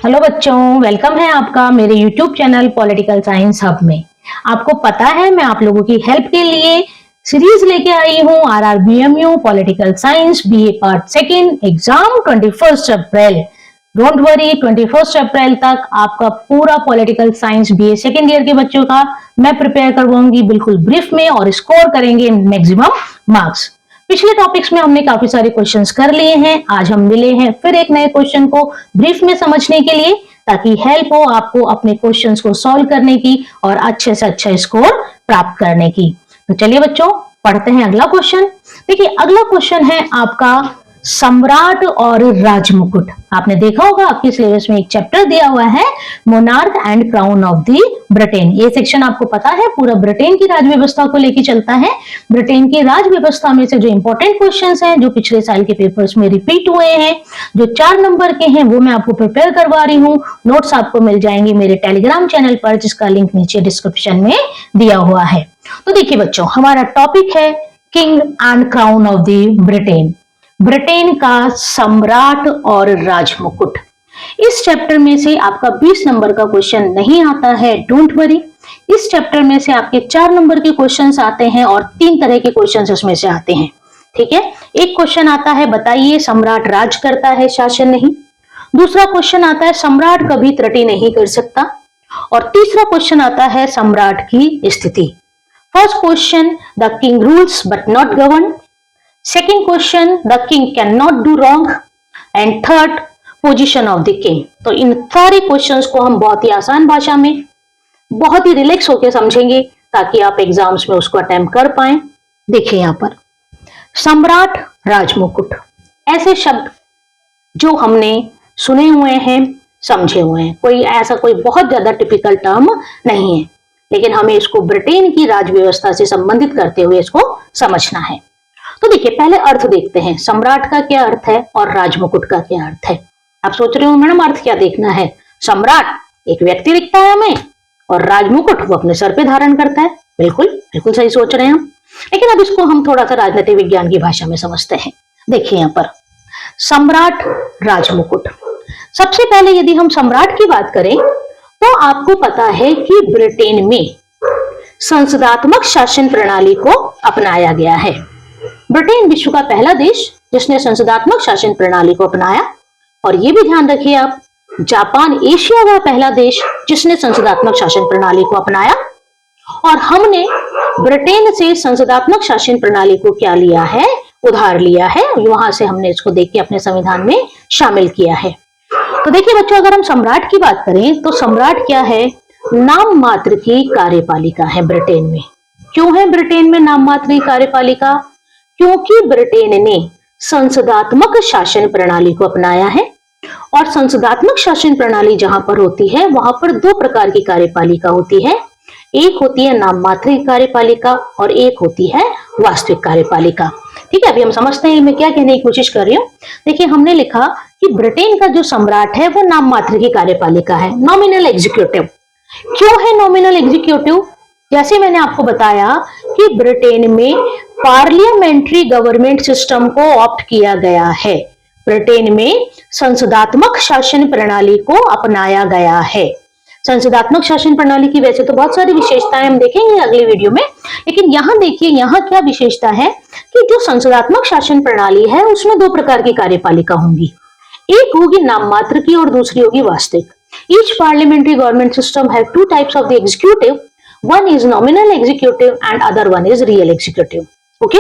Hello बच्चों, welcome है आपका मेरे YouTube channel political science hub में। आपको पता है मैं आप लोगों की हेल्प के लिए सीरीज लेके आई हूँ RRBMU political science BA part second exam 21 April. Don't worry, 21 अप्रैल तक आपका पूरा political science BA second year के बच्चों का मैं प्रिपेयर करवाऊंगी बिल्कुल ब्रीफ में और स्कोर करेंगे मैक्सिमम मार्क्स। पिछले टॉपिक्स में हमने काफी सारे क्वेश्चंस कर लिए हैं। आज हम मिले हैं फिर एक नए क्वेश्चन को ब्रीफ में समझने के लिए, ताकि हेल्प हो आपको अपने क्वेश्चंस को सॉल्व करने की और अच्छे से अच्छा स्कोर प्राप्त करने की। तो चलिए बच्चों, पढ़ते हैं अगला क्वेश्चन। देखिए, अगला क्वेश्चन है आपका सम्राट और राजमुकुट। आपने देखा होगा आपके सिलेबस में एक चैप्टर दिया हुआ है monarch and crown of the Britain. ये सेक्शन आपको पता है पूरा ब्रिटेन की राज व्यवस्था को लेकर चलता है। ब्रिटेन की राज व्यवस्था में से जो इंपॉर्टेंट क्वेश्चंस हैं, जो पिछले साल के पेपर्स में रिपीट हुए हैं, जो 4 नंबर के हैं, वो मैं आपको प्रिपेयर करवा रही हूँ। नोट्स आपको मिल जाएंगे मेरे टेलीग्राम चैनल पर, जिसका लिंक नीचे डिस्क्रिप्शन में दिया हुआ है। तो देखिए बच्चों, हमारा टॉपिक है king and crown of the Britain, Britain का सम्राट और राजमुकुट। इस चैप्टर में से आपका 20 नंबर का क्वेश्चन नहीं आता है, डोंट वरी। इस चैप्टर में से आपके 4 नंबर के क्वेश्चंस आते हैं और 3 तरह के क्वेश्चंस इसमें से आते हैं। ठीक है, एक क्वेश्चन आता है बताइए सम्राट राज करता है शासन नहीं। दूसरा क्वेश्चन आता है सम्राट कभी त्रुटि नहीं कर सकता। और तीसरा क्वेश्चन आता है सम्राट की स्थिति। First question, the king rules but not govern. Second question, the king cannot do wrong, and third, position of the king। तो इन सारे क्वेश्चंस को हम बहुत ही आसान भाषा में, बहुत ही रिलैक्स होकर समझेंगे, ताकि आप एग्जाम्स में उसको अटेम्प्ट कर पाए। देखिए यहाँ पर सम्राट राजमुकुट, ऐसे शब्द जो हमने सुने हुए हैं, समझे हुए हैं, कोई बहुत ज्यादा टिपिकल टर्म नहीं है, लेकिन हमें इसको ब्रिटेन की राज व्यवस्था से संबंधित करते हुए इसको समझना है। तो देखिए, पहले अर्थ देखते हैं, सम्राट का क्या अर्थ है और राजमुकुट का क्या अर्थ है। आप सोच रहे हो मैडम अर्थ क्या देखना है, सम्राट एक व्यक्ति दिखता है हमें और राजमुकुट वो अपने सर पे धारण करता है। बिल्कुल बिल्कुल सही सोच रहे हैं हम, लेकिन अब इसको हम थोड़ा सा राजनीतिक विज्ञान की भाषा में समझते हैं। देखिए यहाँ पर सम्राट राजमुकुट। सबसे पहले यदि हम सम्राट की बात करें तो आपको पता है कि ब्रिटेन में संसदात्मक शासन प्रणाली को अपनाया गया है। ब्रिटेन विश्व का पहला देश जिसने संसदात्मक शासन प्रणाली को अपनाया। और ये भी ध्यान रखिए आप, जापान एशिया का पहला देश जिसने संसदात्मक शासन प्रणाली को अपनाया। और हमने ब्रिटेन से संसदात्मक शासन प्रणाली को क्या लिया है, उधार लिया है, वहां से हमने इसको देख के अपने संविधान में शामिल किया है। तो देखिए बच्चों, अगर हम सम्राट की बात करें तो सम्राट क्या है, नाम मात्र की कार्यपालिका है ब्रिटेन में। क्यों है ब्रिटेन में नाम मात्र की कार्यपालिका? क्योंकि ब्रिटेन ने संसदात्मक शासन प्रणाली को अपनाया है। और संसदात्मक शासन प्रणाली जहां पर होती है वहां पर 2 प्रकार की कार्यपालिका होती है। एक होती है नाम मात्र की कार्यपालिका और एक होती है वास्तविक कार्यपालिका। ठीक है, अभी हम समझते हैं मैं क्या कहने की कोशिश कर रही हूँ। देखिए, हमने लिखा कि ब्रिटेन का जो सम्राट है वो नाम मात्र की कार्यपालिका है, नॉमिनल एग्जीक्यूटिव। क्यों है नॉमिनल एग्जीक्यूटिव? जैसे मैंने आपको बताया कि ब्रिटेन में पार्लियामेंट्री गवर्नमेंट सिस्टम को ऑप्ट किया गया है, ब्रिटेन में संसदात्मक शासन प्रणाली को अपनाया गया है। संसदात्मक शासन प्रणाली की वैसे तो बहुत सारी विशेषताएं हम देखेंगे अगले वीडियो में, लेकिन यहाँ देखिए, यहाँ क्या विशेषता है कि जो संसदात्मक शासन प्रणाली है उसमें 2 प्रकार की कार्यपालिका होंगी। एक होगी नाम मात्र की और दूसरी होगी वास्तविक। Each parliamentary government system have 2 types of the executive, one is nominal executive and other one is real executive। Okay,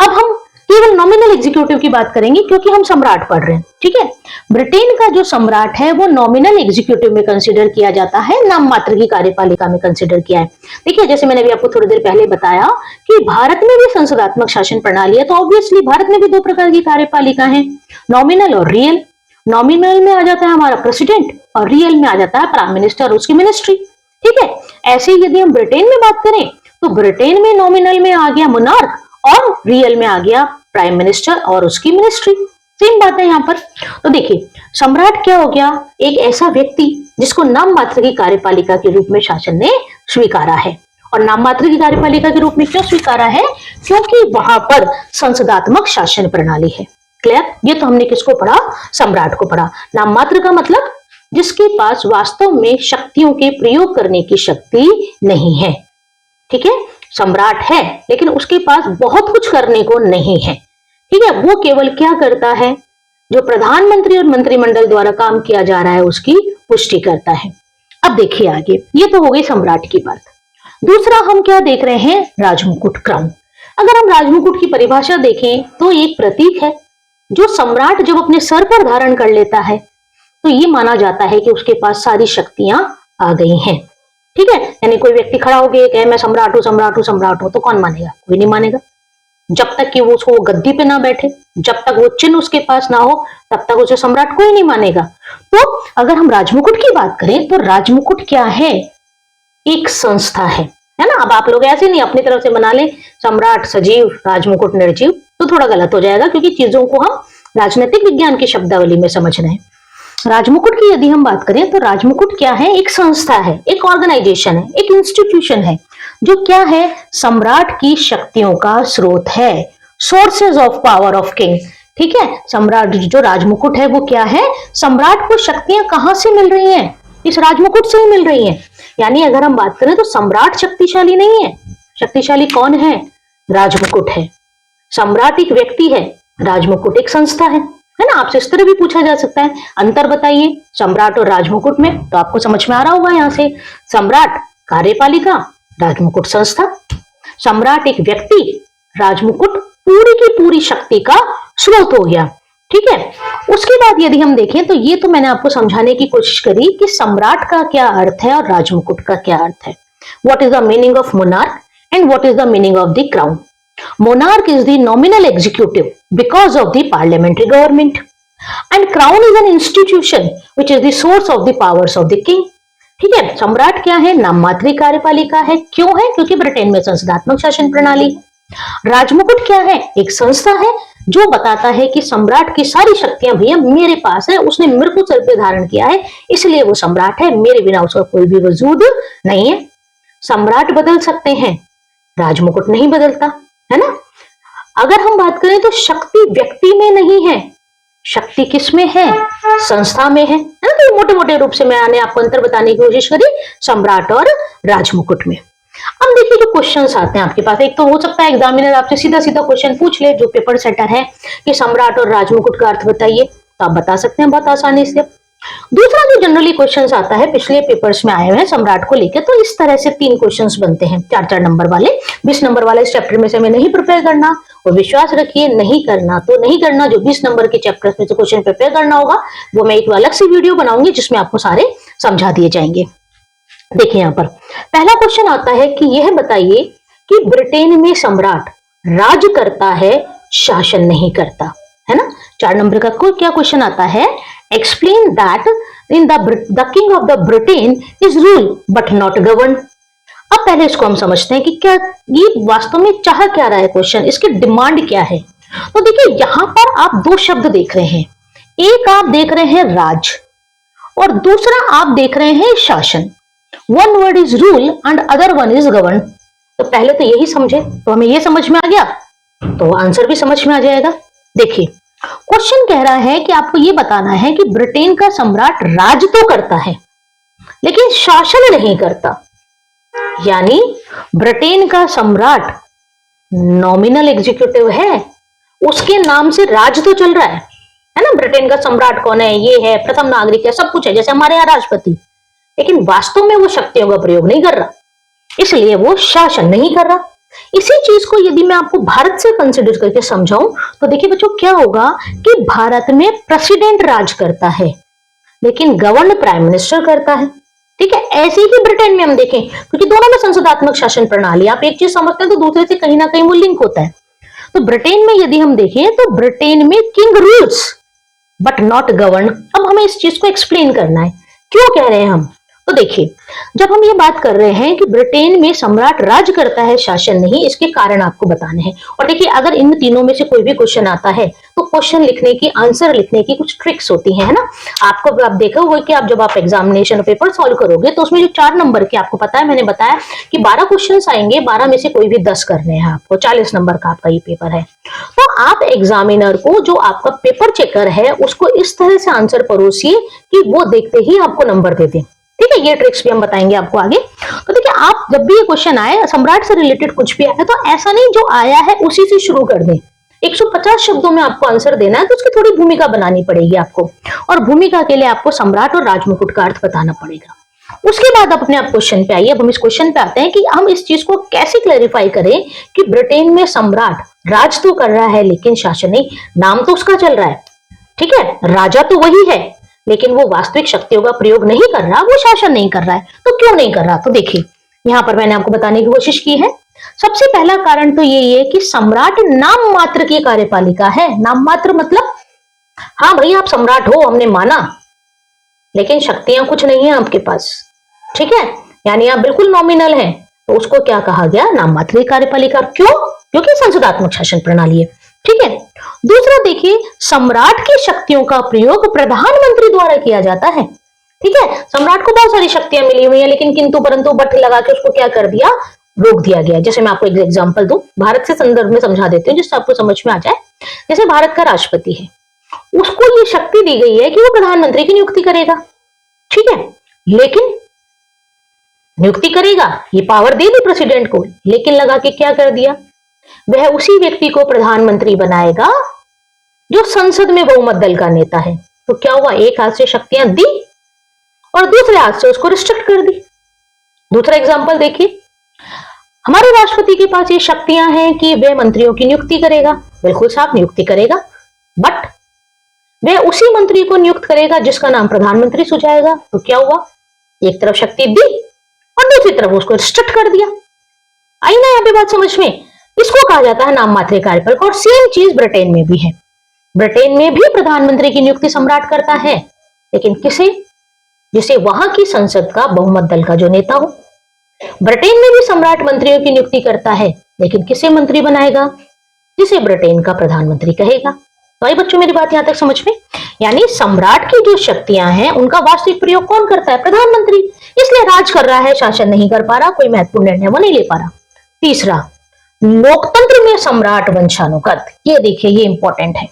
अब हम केवल नॉमिनल एग्जीक्यूटिव की बात करेंगे क्योंकि हम सम्राट पढ़ रहे हैं। ठीक है, ब्रिटेन का जो सम्राट है वो नॉमिनल एग्जीक्यूटिव में कंसीडर किया जाता है, नाम मात्र की कार्यपालिका में कंसीडर किया है। देखिए, जैसे मैंने भी आपको थोड़ी देर पहले बताया कि भारत में भी संसदात्मक शासन प्रणाली है, तो ऑब्वियसली भारत में भी 2 प्रकार की कार्यपालिका है, नॉमिनल और रियल। नॉमिनल में आ जाता है हमारा प्रेसिडेंट और रियल में आ जाता है प्राइम मिनिस्टर और उसकी मिनिस्ट्री। ठीक है, ऐसे ही यदि हम ब्रिटेन में बात करें तो ब्रिटेन में नॉमिनल में आ गया मोनार्क और रियल में आ गया प्राइम मिनिस्टर और उसकी मिनिस्ट्री। सेम बात है यहाँ पर। तो देखिए, सम्राट क्या हो गया, एक ऐसा व्यक्ति जिसको नाम मात्र की कार्यपालिका के रूप में शासन ने स्वीकारा है। और नाम मात्र की कार्यपालिका के रूप में क्यों स्वीकारा है? क्योंकि वहां पर संसदात्मक शासन प्रणाली है। क्लियर? ये तो हमने किसको पढ़ा? सम्राट को पढ़ा। नाम मात्र का मतलब जिसके पास वास्तव में शक्तियों के प्रयोग करने की शक्ति नहीं है। ठीक है, सम्राट है लेकिन उसके पास बहुत कुछ करने को नहीं है। ठीक है, वो केवल क्या करता है, जो प्रधानमंत्री और मंत्रिमंडल द्वारा काम किया जा रहा है उसकी पुष्टि करता है। अब देखिए आगे, ये तो हो गई सम्राट की बात। दूसरा हम क्या देख रहे हैं, राजमुकुट, क्राउन। अगर हम राजमुकुट की परिभाषा देखें तो एक प्रतीक है जो सम्राट जब अपने सर पर धारण कर लेता है तो ये माना जाता है कि उसके पास सारी शक्तियां आ गई हैं। ठीक है, यानी कोई व्यक्ति खड़ा होकर कहे मैं सम्राट हूं, सम्राट हूं, सम्राट हूं, तो कौन मानेगा? कोई नहीं मानेगा। जब तक कि वो उसको गद्दी पे ना बैठे, जब तक वो चिन्ह उसके पास ना हो, तब तक उसे सम्राट कोई नहीं मानेगा। तो अगर हम राजमुकुट की बात करें तो राजमुकुट क्या है, एक संस्था है ना। अब आप लोग ऐसे नहीं अपनी तरफ से बना लें सम्राट सजीव राजमुकुट निर्जीव, तो थोड़ा गलत हो जाएगा, क्योंकि चीजों को हम राजनीतिक विज्ञान की शब्दावली में समझ रहे हैं। राजमुकुट की यदि हम बात करें तो राजमुकुट क्या है, एक संस्था है, एक ऑर्गेनाइजेशन है, एक इंस्टीट्यूशन है, जो क्या है, सम्राट की शक्तियों का स्रोत है, sources of power of king. ठीक है, सम्राट जो राजमुकुट है वो क्या है, सम्राट को शक्तियां कहां से मिल रही हैं, इस राजमुकुट से ही मिल रही हैं। यानी अगर हम बात करें तो सम्राट शक्तिशाली नहीं है, शक्तिशाली कौन है, राजमुकुट है। सम्राट एक व्यक्ति है, राजमुकुट एक संस्था है ना। आपसे इस तरह भी पूछा जा सकता है, अंतर बताइए सम्राट और राजमुकुट में, तो आपको समझ में आ रहा होगा यहाँ से, सम्राट कार्यपालिका, राजमुकुट संस्था। सम्राट एक व्यक्ति, राजमुकुट पूरी की पूरी शक्ति का स्रोत हो गया। ठीक है, उसके बाद यदि हम देखें तो ये तो मैंने आपको समझाने की कोशिश करी कि सम्राट का क्या अर्थ है और राजमुकुट का क्या अर्थ है। What is the meaning of monarch and what is the meaning of the crown. Monarch is the nominal executive because of the parliamentary government, and crown is an institution which is the source of the powers of the king. ठीक है, सम्राट क्या है, नाम मात्र कार्यपालिका है। क्यों है, क्योंकि ब्रिटेन में संसदात्मक शासन प्रणाली है। राजमुकुट क्या है, एक संस्था है जो बताता है कि सम्राट की सारी शक्तियां भैया मेरे पास है, उसने मेरे को सर पे धारण किया है, इसलिए वो सम्राट है, मेरे बिना उसका कोई भी वजूद नहीं है। सम्राट बदल सकते हैं, राजमुकुट नहीं बदलता, है ना। अगर हम बात करें तो शक्ति व्यक्ति में नहीं है, शक्ति किस में है, संस्था में है ना। तो मोटे मोटे रूप से मैंने आपको अंतर बताने की कोशिश करी सम्राट और राजमुकुट में। अब देखिए जो क्वेश्चंस आते हैं आपके पास, एक तो हो सकता है एग्जामिनर आपसे सीधा सीधा क्वेश्चन पूछ ले, जो पेपर सेटर है, कि सम्राट और राजमुकुट का अर्थ बताइए, तो आप बता सकते हैं बहुत आसानी से। दूसरा जो जनरली क्वेश्चंस आता है, पिछले पेपर्स में आए हुए हैं सम्राट को लेकर, तो इस तरह से 3 क्वेश्चंस बनते हैं, 4-4 नंबर वाले। 20 नंबर वाले इस चैप्टर में से हमें नहीं प्रिपेयर करना, और विश्वास रखिए नहीं करना तो नहीं करना, जो 20 नंबर के चैप्टर में से क्वेश्चन प्रिपेयर करना होगा वो मैं एक अलग सी वीडियो बनाऊंगी जिसमें आपको सारे समझा दिए जाएंगे। देखिए यहाँ पर पहला क्वेश्चन आता है कि यह बताइए कि ब्रिटेन में सम्राट राज करता है, शासन नहीं करता, है ना। 4 नंबर का क्या क्वेश्चन आता है, explain that in the king of the Britain is rule but not govern. अब पहले इसको हम समझते हैं कि क्या ये वास्तव में चाह क्या रहा है क्वेश्चन, इसकी डिमांड क्या है। तो देखिए यहां पर आप 2 शब्द देख रहे हैं, एक आप देख रहे हैं राज और दूसरा आप देख रहे हैं शासन। One word is rule and other one is govern. तो पहले तो यही समझे, तो हमें ये समझ में आ गया तो आंसर भी समझ में आ जाएगा। देखिए क्वेश्चन कह रहा है कि आपको ये बताना है कि ब्रिटेन का सम्राट राज तो करता है लेकिन शासन नहीं करता, यानी ब्रिटेन का सम्राट नॉमिनल एग्जीक्यूटिव है, उसके नाम से राज तो चल रहा है ना। ब्रिटेन का सम्राट कौन है, ये है, प्रथम नागरिक है, सब कुछ है, जैसे हमारे यहाँ राष्ट्रपति, लेकिन वास्तव में वो शक्तियों का प्रयोग नहीं कर रहा, इसलिए वो शासन नहीं कर रहा। इसी चीज को यदि मैं आपको भारत से कंसिडर करके समझाऊं तो देखिए बच्चों क्या होगा कि भारत में प्रेसिडेंट राज करता है लेकिन गवर्न प्राइम मिनिस्टर करता है। ठीक है, ऐसे ही ब्रिटेन में हम देखें, क्योंकि दोनों में संसदात्मक शासन प्रणाली, आप एक चीज समझते हैं तो दूसरे से कहीं ना कहीं वो लिंक होता है। तो ब्रिटेन में यदि हम देखें तो ब्रिटेन में king rules but not govern. अब हमें इस चीज को एक्सप्लेन करना है, क्यों कह रहे हैं हम, तो देखिए, जब हम ये बात कर रहे हैं कि ब्रिटेन में सम्राट राज करता है, शासन नहीं, इसके कारण आपको बताने हैं। और देखिए, अगर इन तीनों में से कोई भी क्वेश्चन आता है तो क्वेश्चन लिखने की, आंसर लिखने की कुछ ट्रिक्स होती है ना। आपको, आप देखा होगा कि आप जब आप एग्जामिनेशन पेपर सॉल्व करोगे तो उसमें जो 4 नंबर के, आपको पता है, मैंने बताया कि 12 क्वेश्चन आएंगे, 12 में से कोई भी 10 करने हैं आपको, 40 नंबर का आपका ये पेपर है। तो आप एग्जामिनर को, जो आपका पेपर चेकर है, उसको इस तरह से आंसर परोसिए कि वो देखते ही आपको नंबर दे दे। ठीक है, ये ट्रिक्स भी हम बताएंगे आपको आगे। तो देखिए, आप जब भी ये क्वेश्चन आए, सम्राट से रिलेटेड कुछ भी आए, तो ऐसा नहीं जो आया है उसी से शुरू कर दें। 150 शब्दों में आपको आंसर देना है, तो उसकी थोड़ी भूमिका बनानी पड़ेगी आपको, और भूमिका के लिए आपको सम्राट और राजमुकुट का अर्थ बताना पड़ेगा। उसके बाद आप अपने आप क्वेश्चन पे आइए। अब हम इस क्वेश्चन पे आते हैं कि हम इस चीज को कैसे क्लैरिफाई करें कि ब्रिटेन में सम्राट राज तो कर रहा है लेकिन शासन नहीं, नाम तो उसका चल रहा है, ठीक है, राजा तो वही है, लेकिन वो वास्तविक शक्तियों का प्रयोग नहीं कर रहा, वो शासन नहीं कर रहा है। तो क्यों नहीं कर रहा? तो देखिए, यहां पर मैंने आपको बताने की कोशिश की है। सबसे पहला कारण तो यही है कि सम्राट नाम मात्र की कार्यपालिका है। नाम मात्र मतलब, हाँ भाई आप सम्राट हो, हमने माना, लेकिन शक्तियां कुछ नहीं है आपके पास, ठीक है, यानी आप बिल्कुल नॉमिनल हैं। तो उसको क्या कहा गया? नाम मात्र की कार्यपालिका। क्यों? क्योंकि संसदात्मक शासन प्रणाली है, ठीक है। दूसरा देखिए, सम्राट की शक्तियों का प्रयोग प्रधानमंत्री द्वारा किया जाता है, ठीक है। सम्राट को बहुत सारी शक्तियां मिली हुई हैं, लेकिन किंतु परंतु बट लगा के उसको क्या कर दिया? रोक दिया गया। जैसे मैं आपको एक एग्जांपल दूं, भारत से संदर्भ में समझा देती हूँ जिससे आपको समझ में आ जाए। जैसे भारत का राष्ट्रपति है, उसको ये शक्ति दी गई है कि वो प्रधानमंत्री की नियुक्ति करेगा, ठीक है, लेकिन नियुक्ति करेगा, ये पावर दे दी प्रेसिडेंट को, लेकिन लगा के क्या कर दिया? वह उसी व्यक्ति को प्रधानमंत्री बनाएगा जो संसद में बहुमत दल का नेता है। तो क्या हुआ? एक हाथ से शक्तियां दी और दूसरे हाथ से उसको रिस्ट्रिक्ट कर दी। दूसरा एग्जांपल देखिए, हमारे राष्ट्रपति के पास ये शक्तियां हैं कि वह मंत्रियों की नियुक्ति करेगा, बिल्कुल साफ नियुक्ति करेगा, बट वह उसी मंत्री को नियुक्त करेगा जिसका नाम प्रधानमंत्री सुझाएगा। तो क्या हुआ? एक तरफ शक्ति दी और दूसरी तरफ उसको रिस्ट्रिक्ट कर दिया। आई ना यहाँ पे बात समझ में? इसको कहा जाता है नाम मात्र कार्यपालिका। और सेम चीज ब्रिटेन में भी है। ब्रिटेन में भी प्रधानमंत्री की नियुक्ति सम्राट करता है, लेकिन किसे? जिसे वहां की संसद का बहुमत दल का जो नेता हो। ब्रिटेन में भी सम्राट मंत्रियों की नियुक्ति करता है, लेकिन किसे मंत्री बनाएगा? जिसे ब्रिटेन का प्रधानमंत्री कहेगा। तो आई बच्चों मेरी बात यहां तक समझ में? यानी सम्राट की जो शक्तियां हैं उनका वास्तविक प्रयोग कौन करता है? प्रधानमंत्री। इसलिए राज कर रहा है, शासन नहीं कर पा रहा, कोई महत्वपूर्ण निर्णय वो नहीं ले पा रहा। तीसरा, लोकतंत्र में सम्राट वंशानुगत। ये देखिए, ये इंपॉर्टेंट है।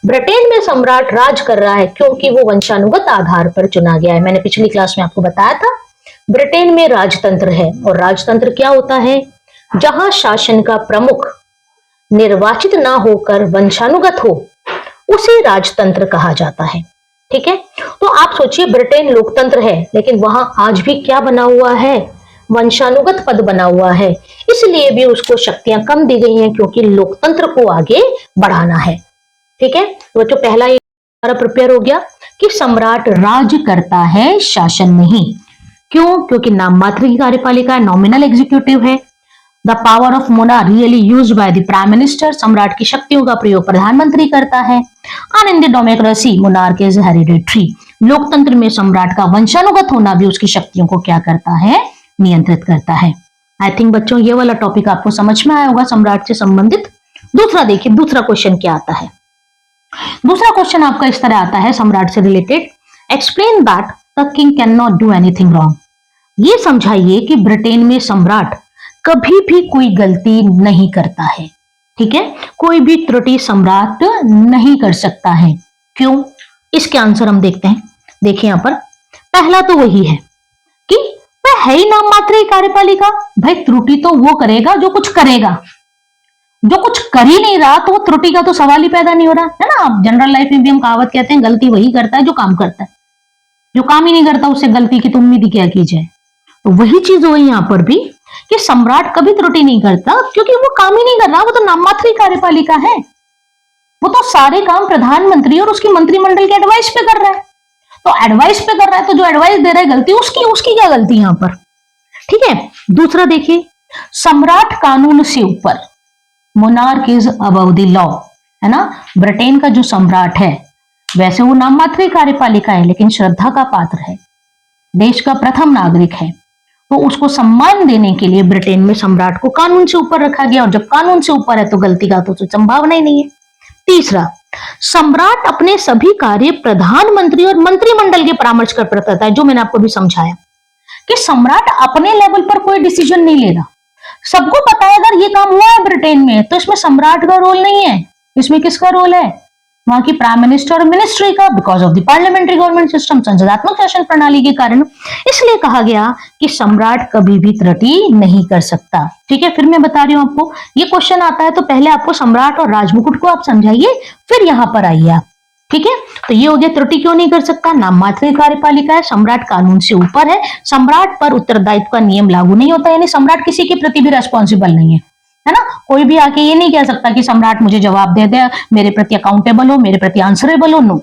ब्रिटेन में सम्राट राज कर रहा है क्योंकि वो वंशानुगत आधार पर चुना गया है। मैंने पिछली क्लास में आपको बताया था, ब्रिटेन में राजतंत्र है। और राजतंत्र क्या होता है? जहां शासन का प्रमुख निर्वाचित ना होकर वंशानुगत हो, उसे राजतंत्र कहा जाता है, ठीक है। तो आप सोचिए, ब्रिटेन लोकतंत्र है, लेकिन वहां आज भी क्या बना हुआ है? वंशानुगत पद बना हुआ है। इसलिए भी उसको शक्तियां कम दी गई हैं, क्योंकि लोकतंत्र को आगे बढ़ाना है, ठीक है। तो जो पहला ये प्रिपेयर हो गया कि सम्राट राज करता है, शासन नहीं। क्यों? क्योंकि नाम मात्र की कार्यपालिका, नॉमिनल एग्जीक्यूटिव है। The power of monarch really used by the prime minister. सम्राट की शक्तियों का प्रयोग प्रधानमंत्री करता है। And in the democracy monarch is hereditary. लोकतंत्र में सम्राट का वंशानुगत होना भी उसकी शक्तियों को क्या करता है? नियंत्रित करता है। आई थिंक बच्चों ये वाला टॉपिक आपको समझ में आया होगा सम्राट से संबंधित। दूसरा देखिए, दूसरा क्वेश्चन क्या आता है? दूसरा क्वेश्चन आपका इस तरह आता है सम्राट से related. Explain that the king can not do anything wrong. ये समझाइए कि ब्रिटेन में सम्राट कभी भी कोई गलती नहीं करता है, ठीक है। कोई भी त्रुटि सम्राट नहीं कर सकता है। क्यों? इसके आंसर हम देखते हैं। देखिए यहां पर पहला तो वही है कि वह है ही नाम मात्र कार्यपालिका। भाई त्रुटि तो वो करेगा जो कुछ करेगा, जो कुछ कर ही नहीं रहा तो वो त्रुटि का तो सवाल ही पैदा नहीं हो रहा है ना। जनरल लाइफ में भी हम कहावत कहते हैं, गलती वही करता है जो काम करता है, जो काम ही नहीं करता उससे गलती की तो उम्मीद ही क्या की जाए। तो वही चीज हो यहां पर भी कि सम्राट कभी त्रुटि नहीं करता, क्योंकि वो काम ही नहीं कर रहा, वो तो नाम मात्र कार्यपालिका है। वो तो सारे काम प्रधानमंत्री और उसकी मंत्रिमंडल के एडवाइस पे कर रहा है। तो एडवाइस पे कर रहा है तो जो एडवाइस दे रहा है गलती उसकी, उसकी क्या गलती यहां पर? ठीक है। दूसरा देखिए, सम्राट कानून से ऊपर, monarch is above the law, है ना। ब्रिटेन का जो सम्राट है वैसे वो नाम मात्र कार्यपालिका है, लेकिन श्रद्धा का पात्र है। देश का प्रथम नागरिक है, तो उसको सम्मान देने के लिए ब्रिटेन में सम्राट को कानून से ऊपर रखा गया, और जब कानून से ऊपर है तो गलती का तो संभावना ही नहीं है। तीसरा, सम्राट अपने सभी कार्य प्रधानमंत्री और मंत्रिमंडल के परामर्श कर करता है, जो मैंने आपको भी समझाया कि सम्राट अपने लेवल पर कोई डिसीजन नहीं ले रहा। सबको पता है अगर ये काम हुआ है ब्रिटेन में तो इसमें सम्राट का रोल नहीं है, इसमें किसका रोल है? वहां की प्राइम मिनिस्टर और मिनिस्ट्री का, because of the parliamentary government system, संसदात्मक शासन प्रणाली के कारण। इसलिए कहा गया कि सम्राट कभी भी त्रुटि नहीं कर सकता। ठीक है, फिर मैं बता रही हूं आपको, ये क्वेश्चन आता है तो पहले आपको सम्राट और राजमुकुट को आप समझाइए, फिर यहां पर आइए आप। ठीक है, तो ये हो गया त्रुटि क्यों नहीं कर सकता। नाम मात्र कार्यपालिका है, सम्राट कानून से ऊपर है, सम्राट पर उत्तरदायित्व का नियम लागू नहीं होता, यानी सम्राट किसी के प्रति भी रेस्पॉन्सिबल नहीं है, है ना। कोई भी आके ये नहीं कह सकता कि सम्राट मुझे जवाब दे दे, मेरे प्रति अकाउंटेबल हो, मेरे प्रति आंसरेबल हो। नो,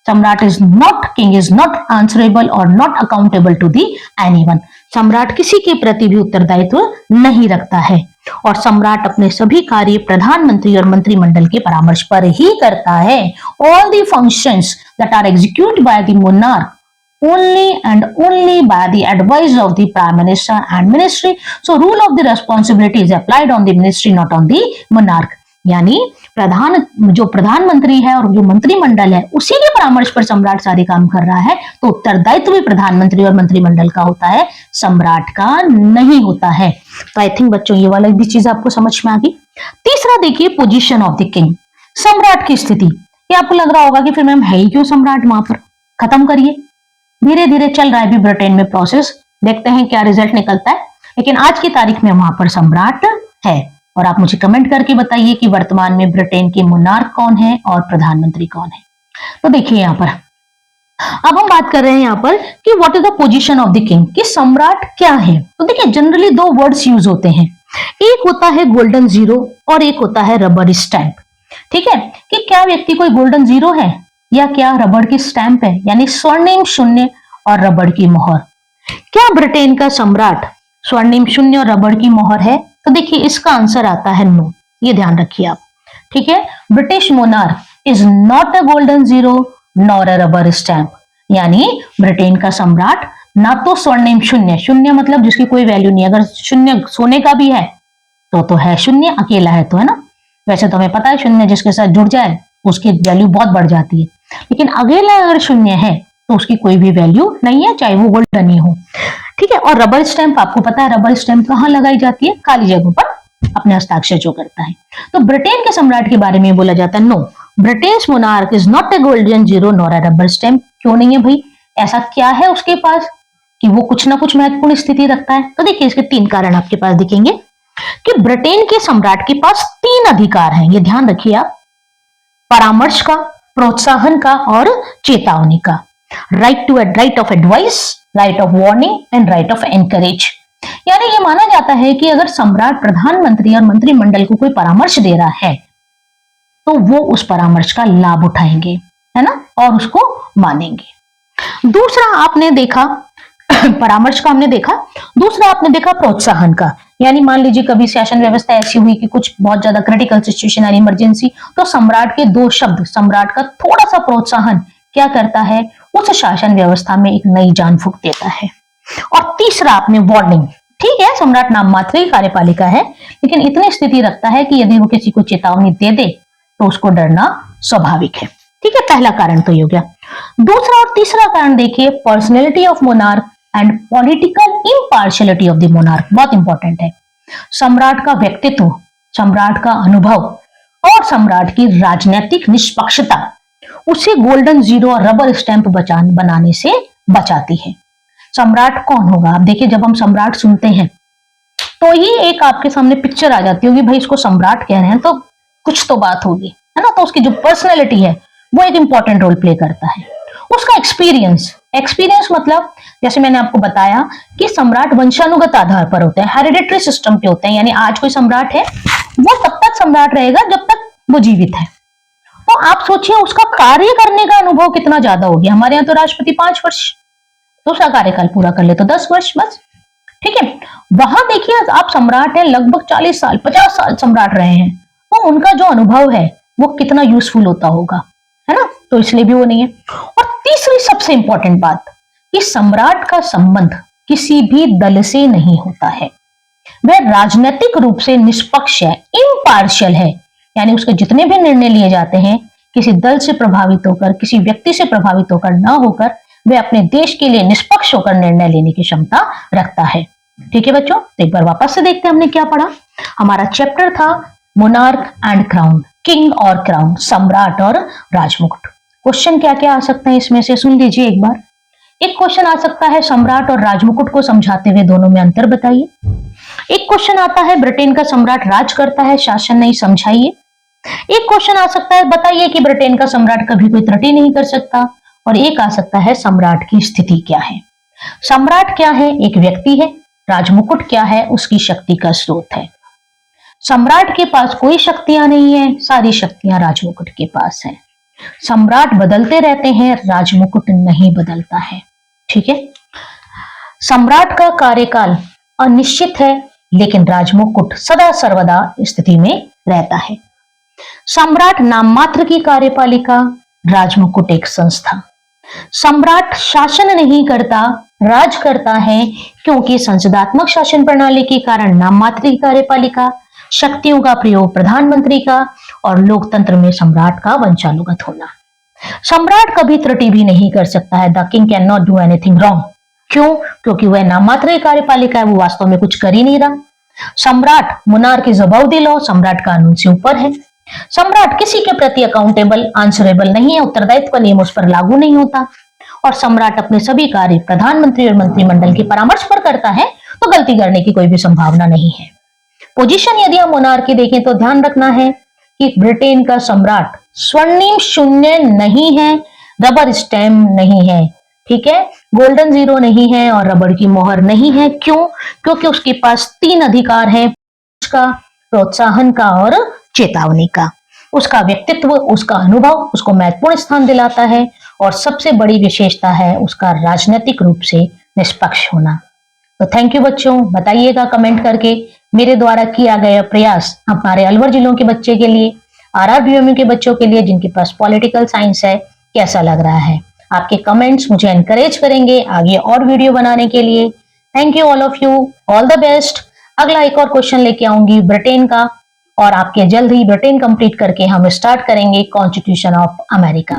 सम्राट is not, king is not answerable और not accountable to the anyone. सम्राट किसी के प्रति भी उत्तरदायित्व नहीं रखता है, और सम्राट अपने सभी कार्य प्रधानमंत्री और मंत्रिमंडल के परामर्श पर ही करता है। All the functions that are executed by the monarch only and only by the advice of the prime minister and ministry. So rule of the responsibility is applied on the ministry, not on the monarch. यानी जो प्रधानमंत्री है और जो मंत्रिमंडल है उसी के परामर्श पर सम्राट सारे काम कर रहा है, तो उत्तरदायित्व भी प्रधानमंत्री और मंत्रिमंडल का होता है, सम्राट का नहीं होता है। तो आई थिंक बच्चों ये वाला भी चीज आपको समझ में आ गई। तीसरा देखिए, पोजीशन ऑफ द किंग, सम्राट की स्थिति। ये आपको लग रहा होगा कि फिर मैम है ही क्यों सम्राट वहां पर, खत्म करिए। धीरे धीरे चल रहा है भी ब्रिटेन में प्रोसेस, देखते हैं क्या रिजल्ट निकलता है, लेकिन आज की तारीख में वहां पर सम्राट है। और आप मुझे कमेंट करके बताइए कि वर्तमान में ब्रिटेन के मोनार्क कौन है और प्रधानमंत्री कौन है। तो देखिए यहाँ पर अब हम बात कर रहे हैं यहाँ पर कि what is the position of the king, कि सम्राट क्या है। तो देखिए जनरली दो वर्ड्स यूज होते हैं, एक होता है गोल्डन जीरो और एक होता है रबर स्टैंप। ठीक है, कि क्या व्यक्ति कोई गोल्डन जीरो है या क्या रबड़ की स्टैंप है, यानी स्वर्णिम शून्य और रबड़ की मोहर। क्या ब्रिटेन का सम्राट स्वर्णिम शून्य और रबड़ की मोहर है? तो देखिए इसका आंसर आता है नो, ये ध्यान रखिए आप। ठीक है, British monarch is not a golden zero nor a rubber stamp, यानी ब्रिटेन का सम्राट ना तो स्वर्णिम शून्य, शून्य मतलब जिसकी कोई वैल्यू नहीं, अगर शून्य सोने का भी है तो है शून्य, अकेला है तो, है ना। वैसे तो हमें पता है शून्य जिसके साथ जुड़ जाए उसकी वैल्यू बहुत बढ़ जाती है, लेकिन अकेला अगर शून्य है तो उसकी कोई भी वैल्यू नहीं है, चाहे वो गोल्डन ही हो। ठीक है, और रबर स्टैंप आपको पता है रबर स्टैंप कहाँ लगाई जाती है? खाली जगहों पर अपने हस्ताक्षर जो करता है। तो ब्रिटेन के सम्राट के बारे में बोला जाता है no, British monarch is not a golden zero nor a rubber stamp. क्यों नहीं है भाई, ऐसा क्या है उसके पास कि वो कुछ ना कुछ महत्वपूर्ण स्थिति रखता है? तो देखिए इसके तीन कारण आपके पास दिखेंगे कि ब्रिटेन के सम्राट के पास तीन अधिकार हैं, ये ध्यान रखिए आप, परामर्श का, प्रोत्साहन का और चेतावनी का। Right of advice, right of warning and right of encourage. यानी ये माना जाता है कि अगर सम्राट प्रधानमंत्री और मंत्रिमंडल को कोई परामर्श दे रहा है तो वो उस परामर्श का लाभ उठाएंगे, है ना, और उसको मानेंगे। दूसरा आपने देखा परामर्श का हमने देखा, दूसरा आपने देखा प्रोत्साहन का। यानी मान लीजिए कभी शासन व्यवस्था ऐसी हुई कि कुछ बहुत ज्यादा क्रिटिकल सिचुएशन यानी इमरजेंसी, तो सम्राट के दो शब्द, सम्राट का थोड़ा सा प्रोत्साहन क्या करता है, उस शासन व्यवस्था में एक नई जान फूंक देता है। और तीसरा आपने वार्निंग, ठीक है सम्राट नाम मात्र ही कार्यपालिका है, लेकिन इतनी स्थिति रखता है कि यदि वो किसी को चेतावनी दे दे तो उसको डरना स्वाभाविक है। ठीक है, पहला कारण तो ये हो गया। दूसरा और तीसरा कारण देखिए, personality of monarch and political impartiality of the monarch, बहुत इंपॉर्टेंट है। सम्राट का व्यक्तित्व, सम्राट का अनुभव और सम्राट की राजनीतिक निष्पक्षता उसे गोल्डन जीरो और रबर स्टैंप बनाने से बचाती है। सम्राट कौन होगा? आप देखिए जब हम सम्राट सुनते हैं तो ही एक आपके सामने पिक्चर आ जाती होगी, भाई इसको सम्राट कह रहे हैं तो कुछ तो बात होगी, है ना। तो उसकी जो पर्सनैलिटी है वो एक इंपॉर्टेंट रोल प्ले करता है। उसका एक्सपीरियंस, एक्सपीरियंस मतलब जैसे मैंने आपको बताया कि सम्राट वंशानुगत आधार पर होते हैं, हेरिडिटरी सिस्टम पे होते हैं, यानी आज कोई सम्राट है वो तब तक सम्राट रहेगा जब तक वो जीवित है। तो आप सोचिए उसका कार्य करने का अनुभव कितना ज्यादा हो गया। हमारे यहाँ तो राष्ट्रपति 5 वर्ष, तो उसका कार्यकाल पूरा कर ले तो 10 वर्ष बस। ठीक है, वहां देखिए आप सम्राट है लगभग 40 साल 50 साल सम्राट रहे हैं, तो उनका जो अनुभव है वो कितना यूजफुल होता होगा, है ना। तो इसलिए भी वो नहीं है। और तीसरी सबसे इंपॉर्टेंट बात कि सम्राट का संबंध किसी भी दल से नहीं होता है। वह राजनीतिक रूप से निष्पक्ष है, इम्पार्शियल है, यानी उसके जितने भी निर्णय लिए जाते हैं किसी दल से प्रभावित होकर, किसी व्यक्ति से प्रभावित होकर न होकर, वह अपने देश के लिए निष्पक्ष होकर निर्णय लेने की क्षमता रखता है। ठीक है बच्चों, तो एक बार वापस से देखते हैं हमने क्या पढ़ा। हमारा चैप्टर था मोनार्क एंड क्राउन, किंग और क्राउन, सम्राट और राजमुकुट। क्वेश्चन क्या क्या आ सकते हैं इसमें से सुन लीजिए एक बार। एक क्वेश्चन आ सकता है सम्राट और राजमुकुट को समझाते हुए दोनों में अंतर बताइए। एक क्वेश्चन आता है ब्रिटेन का सम्राट राज करता है, शासन नहीं, समझाइए। एक क्वेश्चन आ सकता है बताइए कि ब्रिटेन का सम्राट कभी कोई त्रुटि नहीं कर सकता। और एक आ सकता है सम्राट की स्थिति क्या है। सम्राट क्या है? एक व्यक्ति है। राजमुकुट क्या है? उसकी शक्ति का स्रोत है। सम्राट के पास कोई शक्तियां नहीं है, सारी शक्तियां राजमुकुट के पास है। सम्राट बदलते रहते हैं, राजमुकुट नहीं बदलता है। ठीक है, सम्राट का कार्यकाल अनिश्चित है, लेकिन राजमुकुट सदा सर्वदा स्थिति में रहता है। सम्राट नाम मात्र की कार्यपालिका, राजमुकुट एक संस्था। सम्राट शासन नहीं करता, राज करता है, क्योंकि संसदात्मक शासन प्रणाली के कारण नाम मात्र की कार्यपालिका, शक्तियों का प्रयोग प्रधानमंत्री का, और लोकतंत्र में सम्राट का वंशानुगत होना। सम्राट कभी त्रुटि भी नहीं कर सकता है। The king can not do anything wrong. क्यों? क्योंकि वह नाम मात्र की कार्यपालिका है, वो वास्तव में कुछ कर ही नहीं रहा। सम्राट monarch is above the law, सम्राट कानून से ऊपर है। सम्राट किसी के प्रति अकाउंटेबल, आंसरेबल नहीं है, उत्तरदायित्व का नियम उस पर लागू नहीं होता। और सम्राट अपने सभी कार्य प्रधानमंत्री और मंत्रिमंडल के परामर्श पर करता है, तो गलती करने की कोई भी संभावना नहीं है। पोजीशन यदि हम मोनार्क की देखें तो ध्यान रखना है कि ब्रिटेन का सम्राट स्वर्णिम शून्य नहीं है, रबर स्टैम्प नहीं है। ठीक है, गोल्डन जीरो नहीं है और रबड़ की मोहर नहीं है। क्यों? क्योंकि उसके पास 3 अधिकार है, उसका प्रोत्साहन का और चेतावनी का। उसका व्यक्तित्व, उसका अनुभव उसको महत्वपूर्ण स्थान दिलाता है, और सबसे बड़ी विशेषता है उसका राजनीतिक रूप से निष्पक्ष होना। तो थैंक यू बच्चों, बताइएगा कमेंट करके मेरे द्वारा किया गया प्रयास हमारे अलवर जिलों के बच्चे के लिए, RRBMU के बच्चों के लिए जिनके पास पॉलिटिकल साइंस है, कैसा लग रहा है। आपके कमेंट्स मुझे एनकरेज करेंगे आगे और वीडियो बनाने के लिए। Thank you all of you, all the best. अगला एक और क्वेश्चन लेके आऊंगी ब्रिटेन का, और आपके जल्द ही ब्रिटेन कंप्लीट करके हम स्टार्ट करेंगे कॉन्स्टिट्यूशन ऑफ अमेरिका।